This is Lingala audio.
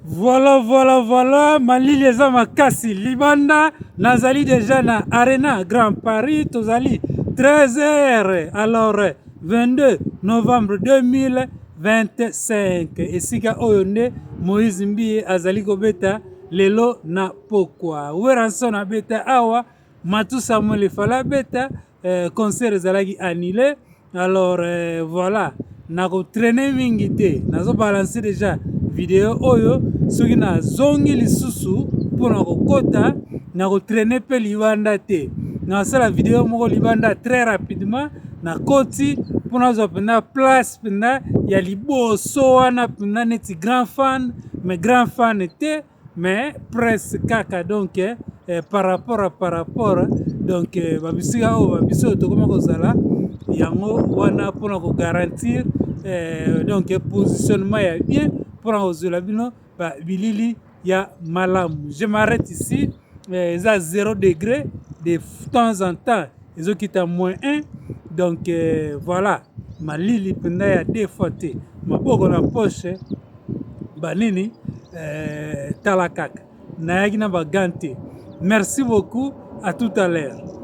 Voilà, Mali les hommes à Kassi, Libanda, Nazali déjà na Arena Grand Paris, Tozali 13h, alors 22 novembre 2025. Et Sika Oyonde, Moïse Mbi, Azali Kobeta, Lelo na Pokwa. Oueranson na Beta Awa, Matou Samuel Fala Beta, concert Zalagi annulé. Alors voilà, Nako traîner mingite, Nazo balancer déjà vidéo Oyo. Soki na zongi lisusu mpona kokota na kotraîner mpe libanda te nasala video moko libanda très rapidement na koti mpona azwa mpenza place mpenza ya liboso wana mpenza neti grand fan mais grand fan te mais presque kaka donc par rapport donc babisika oyo babiso oyo tokoma kozala yango wana mpona kogarantir donc positionnement ya bien mpona kozwela bino bilili ya malamu. Je m'arrête ici. Ils à 0 degré de temps en temps. Ils ont quitté à -1. Donc voilà. Ma lili penda ya défaté. Ma boko na poche. Banini talakaka. Nayaki na bagante. Merci beaucoup. À tout à l'heure.